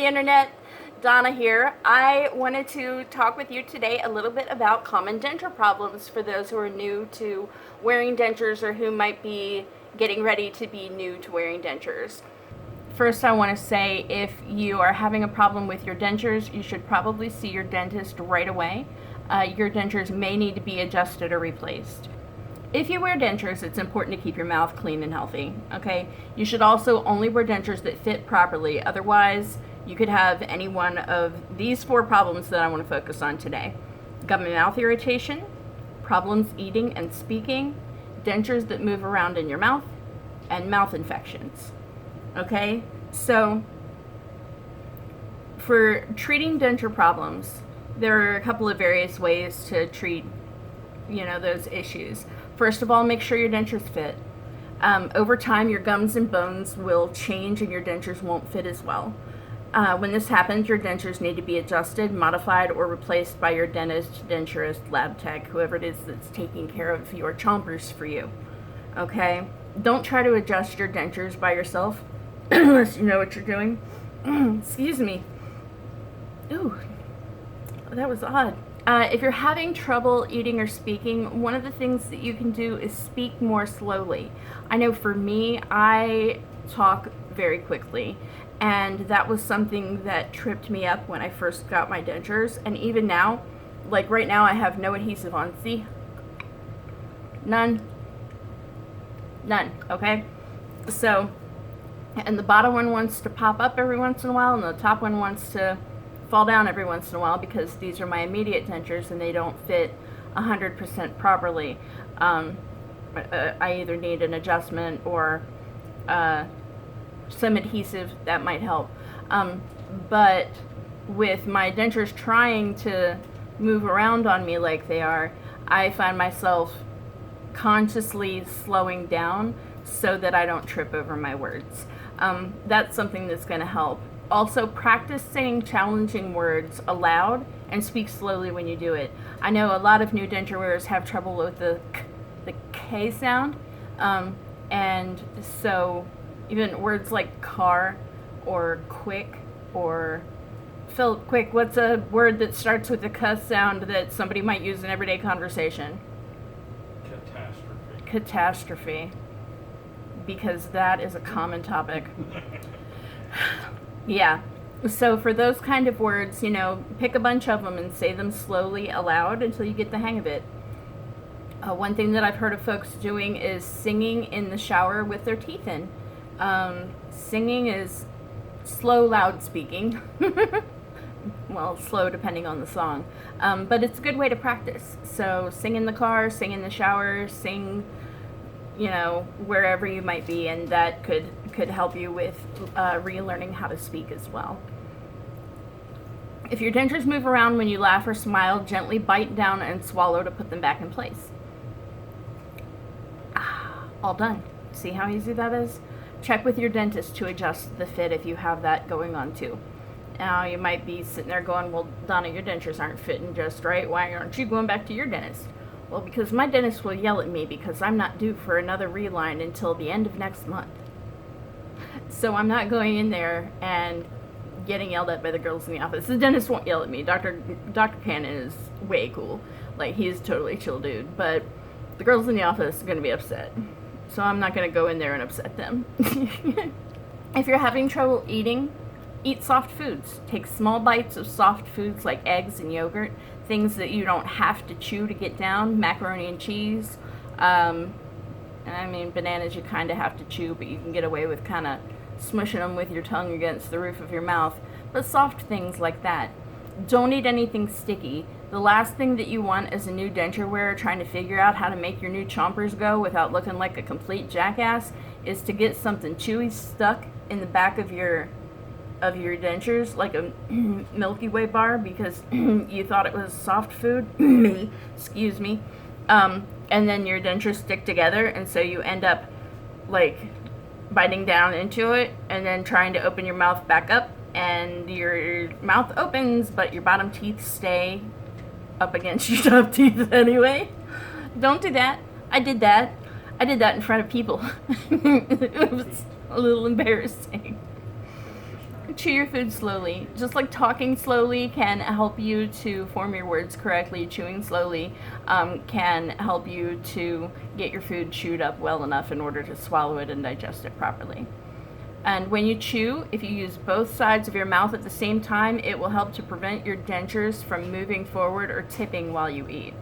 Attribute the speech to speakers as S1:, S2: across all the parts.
S1: the internet, Donna here. I wanted to talk with you today a little bit about common denture problems for those who are new to wearing dentures or who might be getting ready to be new to wearing dentures. First, I want to say if you are having a problem with your dentures, you should probably see your dentist right away. Your dentures may need to be adjusted or replaced. If you wear dentures, it's important to keep your mouth clean and healthy, okay? You should also only wear dentures that fit properly. Otherwise, you could have any one of these 4 problems that I want to focus on today. Gum and mouth irritation, problems eating and speaking, dentures that move around in your mouth, and mouth infections, okay? So, for treating denture problems, there are a couple of various ways to treat, those issues. First of all, make sure your dentures fit. Over time, your gums and bones will change and your dentures won't fit as well. When this happens, your dentures need to be adjusted, modified, or replaced by your dentist, denturist, lab tech, whoever it is that's taking care of your chompers for you. Okay? Don't try to adjust your dentures by yourself unless you know what you're doing. Excuse me. Ooh, that was odd. If you're having trouble eating or speaking, one of the things that you can do is speak more slowly. I know for me, I talk very quickly, and that was something that tripped me up when I first got my dentures. And even now, like right now, I have no adhesive on. See? None, okay? So, and the bottom one wants to pop up every once in a while, and the top one wants to fall down every once in a while because these are my immediate dentures and they don't fit 100% properly. I either need an adjustment or some adhesive that might help. But with my dentures trying to move around on me like they are, I find myself consciously slowing down so that I don't trip over my words. That's something that's going to help. Also, practice saying challenging words aloud and speak slowly when you do it. I know a lot of new denture wearers have trouble with the K sound, and so even words like car or quick or Phil, quick, what's a word that starts with a cuss sound that somebody might use in everyday conversation? Catastrophe. Because that is a common topic. Yeah, so for those kind of words, pick a bunch of them and say them slowly aloud until you get the hang of it. One thing that I've heard of folks doing is singing in the shower with their teeth in. Singing is slow, loud speaking. Well, slow depending on the song. But it's a good way to practice. So sing in the car, sing in the shower, sing wherever you might be, and that could help you with relearning how to speak as well. If your dentures move around when you laugh or smile, gently bite down and swallow to put them back in place. All done. See how easy that is? Check with your dentist to adjust the fit if you have that going on too. Now you might be sitting there going, well, Donna, your dentures aren't fitting just right. Why aren't you going back to your dentist? Well, because my dentist will yell at me because I'm not due for another reline until the end of next month. So I'm not going in there and getting yelled at by the girls in the office. The dentist won't yell at me. Dr. Cannon is way cool. Like, he's totally chill dude. But the girls in the office are going to be upset. So I'm not going to go in there and upset them. If you're having trouble eating, eat soft foods. Take small bites of soft foods like eggs and yogurt. Things that you don't have to chew to get down. Macaroni and cheese. Bananas you kind of have to chew, but you can get away with kind of smushing them with your tongue against the roof of your mouth. But soft things like that. Don't eat anything sticky. The last thing that you want as a new denture wearer trying to figure out how to make your new chompers go without looking like a complete jackass is to get something chewy stuck in the back of your dentures, like a Milky Way bar, because you thought it was soft food. Excuse me. And then your dentures stick together, and so you end up like biting down into it and then trying to open your mouth back up, and your mouth opens but your bottom teeth stay up against your top teeth anyway. Don't do that. I did that in front of people. It was a little embarrassing. Chew your food slowly. Just like talking slowly can help you to form your words correctly, chewing slowly can help you to get your food chewed up well enough in order to swallow it and digest it properly. And when you chew, if you use both sides of your mouth at the same time, it will help to prevent your dentures from moving forward or tipping while you eat.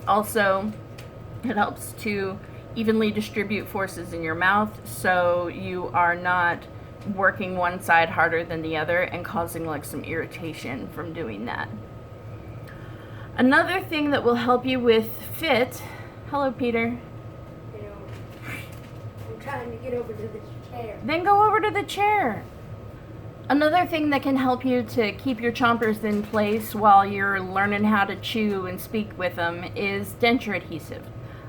S1: Also, it helps to evenly distribute forces in your mouth so you are not working one side harder than the other and causing like some irritation from doing that. Another thing that will help you with fit, hello Peter.
S2: I'm trying to get over to this chair.
S1: Then go over to the chair. Another thing that can help you to keep your chompers in place while you're learning how to chew and speak with them is denture adhesive.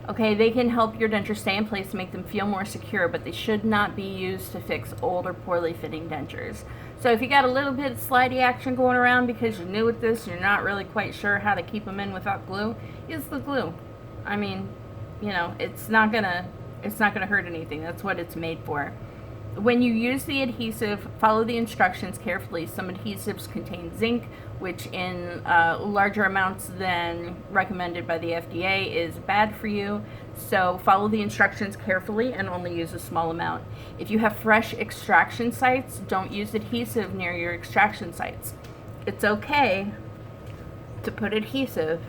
S1: Okay, they can help your dentures stay in place and make them feel more secure, but they should not be used to fix old or poorly fitting dentures. So if you got a little bit of slidey action going around because you're new at this, you're not really quite sure how to keep them in without glue, use the glue. I mean, you know, it's not gonna hurt anything. That's what it's made for. When you use the adhesive, follow the instructions carefully. Some adhesives contain zinc, which in larger amounts than recommended by the FDA is bad for you. So follow the instructions carefully and only use a small amount. If you have fresh extraction sites, don't use adhesive near your extraction sites. It's okay to put adhesive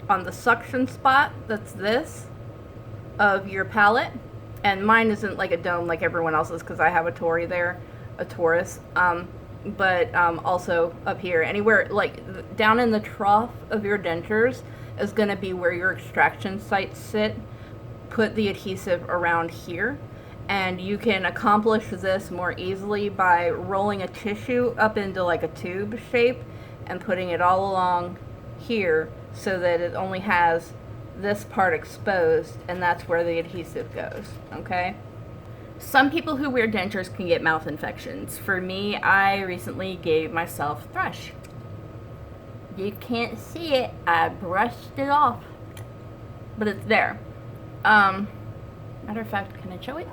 S1: on the suction spot, that's this, of your palate. And mine isn't like a dome like everyone else's because I have a torus. But also up here, anywhere like down in the trough of your dentures is going to be where your extraction sites sit. Put the adhesive around here, and you can accomplish this more easily by rolling a tissue up into like a tube shape and putting it all along here so that it only has this part exposed, and that's where the adhesive goes, okay? Some people who wear dentures can get mouth infections. For me, I recently gave myself thrush. You can't see it, I brushed it off, but it's there. Matter of fact, can I show it?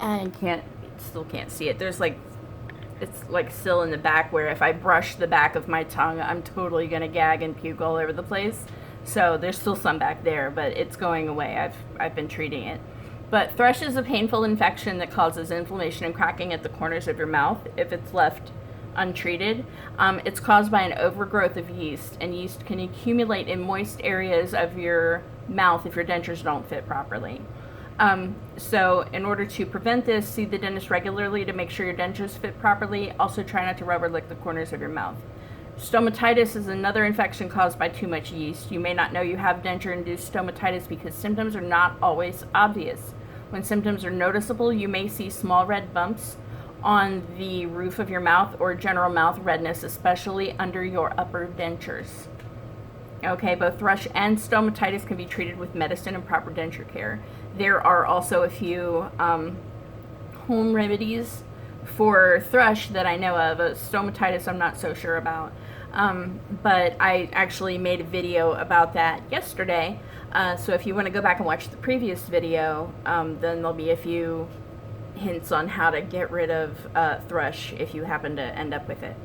S1: I still can't see it. There's like, it's like still in the back where if I brush the back of my tongue, I'm totally gonna gag and puke all over the place. So there's still some back there, but it's going away. I've been treating it. But thrush is a painful infection that causes inflammation and cracking at the corners of your mouth if it's left untreated. It's caused by an overgrowth of yeast, and yeast can accumulate in moist areas of your mouth if your dentures don't fit properly. So in order to prevent this, see the dentist regularly to make sure your dentures fit properly. Also try not to rubber lick the corners of your mouth. Stomatitis is another infection caused by too much yeast. You may not know you have denture-induced stomatitis because symptoms are not always obvious. When symptoms are noticeable, you may see small red bumps on the roof of your mouth or general mouth redness, especially under your upper dentures. Okay, both thrush and stomatitis can be treated with medicine and proper denture care. There are also a few home remedies for thrush that I know of. Stomatitis I'm not so sure about. But I actually made a video about that yesterday. So if you want to go back and watch the previous video, then there'll be a few hints on how to get rid of thrush if you happen to end up with it.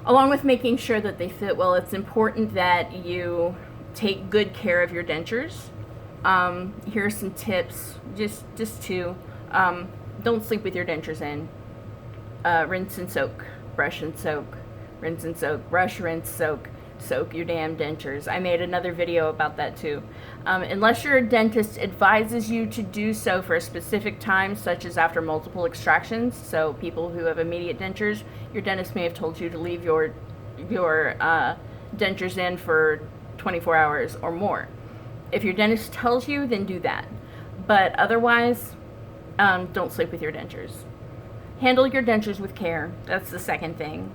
S1: Along with making sure that they fit well, it's important that you take good care of your dentures. Here are some tips, just two. Don't sleep with your dentures in. Rinse and soak, brush and soak, rinse and soak, brush, rinse, soak, soak your damn dentures. I made another video about that too. Unless your dentist advises you to do so for a specific time, such as after multiple extractions, so people who have immediate dentures, your dentist may have told you to leave your dentures in for 24 hours or more. If your dentist tells you, then do that. But otherwise, don't sleep with your dentures. Handle your dentures with care. That's the second thing.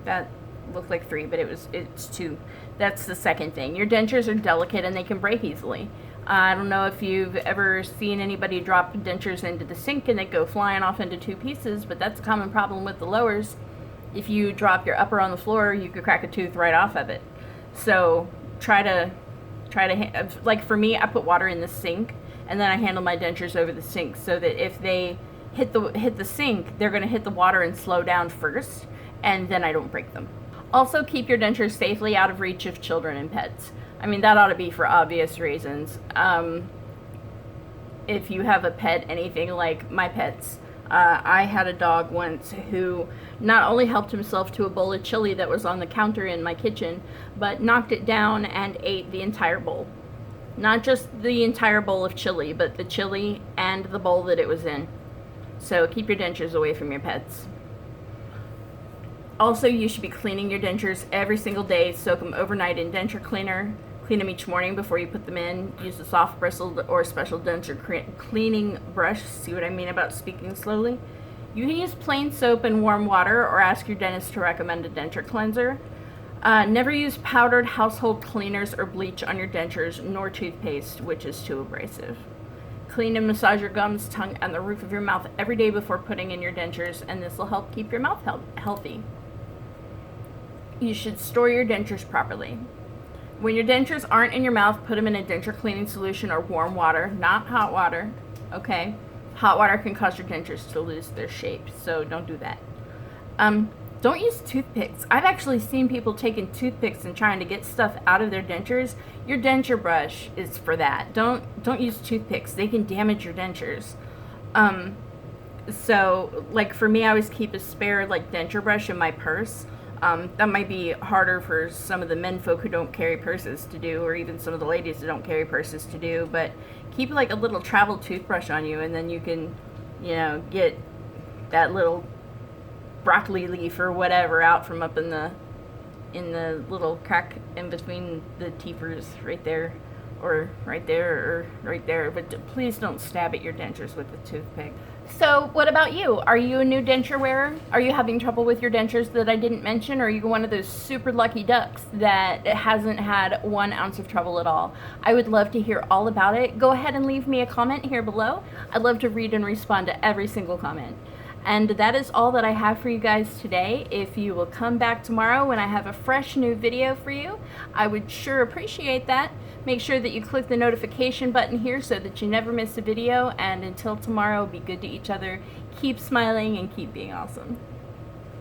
S1: That looked like three, but it's two. That's the second thing. Your dentures are delicate and they can break easily. I don't know if you've ever seen anybody drop dentures into the sink and they go flying off into two pieces, but that's a common problem with the lowers. If you drop your upper on the floor, you could crack a tooth right off of it. So try to, like for me, I put water in the sink and then I handle my dentures over the sink so that if they hit the sink, they're going to hit the water and slow down first, and then I don't break them. Also, keep your dentures safely out of reach of children and pets. I mean, that ought to be for obvious reasons. If you have a pet, anything like my pets, I had a dog once who not only helped himself to a bowl of chili that was on the counter in my kitchen, but knocked it down and ate the entire bowl. Not just the entire bowl of chili, but the chili and the bowl that it was in. So keep your dentures away from your pets. Also, you should be cleaning your dentures every single day. Soak them overnight in denture cleaner. Clean them each morning before you put them in. Use a soft bristled or special denture cleaning brush. See what I mean about speaking slowly? You can use plain soap and warm water, or ask your dentist to recommend a denture cleanser. Never use powdered household cleaners or bleach on your dentures, nor toothpaste, which is too abrasive. Clean and massage your gums, tongue, and the roof of your mouth every day before putting in your dentures, and this will help keep your mouth healthy. You should store your dentures properly. When your dentures aren't in your mouth, put them in a denture cleaning solution or warm water, not hot water, okay? Hot water can cause your dentures to lose their shape, so don't do that. Don't use toothpicks. I've actually seen people taking toothpicks and trying to get stuff out of their dentures. Your denture brush is for that. Don't use toothpicks. They can damage your dentures. So, like for me, I always keep a spare like denture brush in my purse. That might be harder for some of the men folk who don't carry purses to do, or even some of the ladies who don't carry purses to do, but keep like a little travel toothbrush on you, and then you can, get that little broccoli leaf or whatever out from up in the little crack in between the teethers right there, or right there, or right there. But please don't stab at your dentures with a toothpick. So what about you? Are you a new denture wearer? Are you having trouble with your dentures that I didn't mention? Or are you one of those super lucky ducks that hasn't had 1 ounce of trouble at all? I would love to hear all about it. Go ahead and leave me a comment here below. I'd love to read and respond to every single comment. And that is all that I have for you guys today. If you will come back tomorrow when I have a fresh new video for you, I would sure appreciate that. Make sure that you click the notification button here so that you never miss a video. And until tomorrow, be good to each other, keep smiling, and keep being awesome.